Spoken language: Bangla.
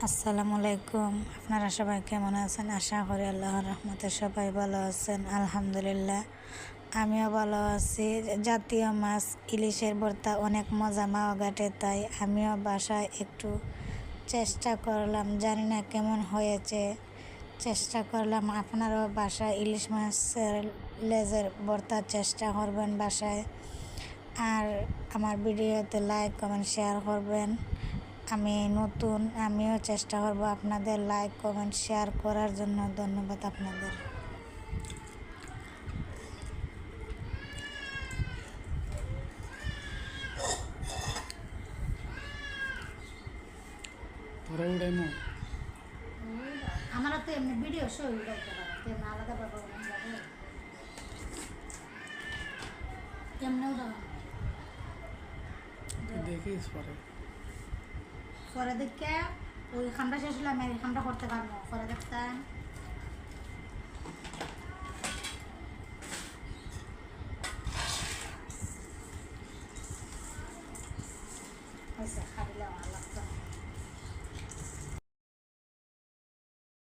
আসসালামু আলাইকুম। আপনারা সবাই কেমন আছেন? আশা করি আল্লাহর রহমতে সবাই ভালো আছেন। আলহামদুলিল্লাহ আমিও ভালো আছি। জাতীয় মাছ ইলিশের ভর্তা অনেক মজা মাওয়া ঘাটে, তাই আমিও বাসায় একটু চেষ্টা করলাম। জানি না কেমন হয়েছে, চেষ্টা করলাম। আপনারাও বাসায় ইলিশ মাছের লেজের ভর্তার চেষ্টা করবেন বাসায়। আর আমার ভিডিওতে লাইক কমেন্ট শেয়ার করবেন। আমি নতুন, আমিও চেষ্টা করব আপনাদের লাইক কমেন্ট শেয়ার করার জন্য। ধন্যবাদ আপনাদের। তোরা উড়াইমো আমার তো এমনি ভিডিও শো উঠাইতে পারে, তেমনি আলাদা পাবো কেমনে উঠাবো দেখিস পরে পরে দেখে ওই খামটা শেষ হলে আমি এই খামটা করতে পারবো। পরে দেখতাম খাবিলে আমার লাগতো।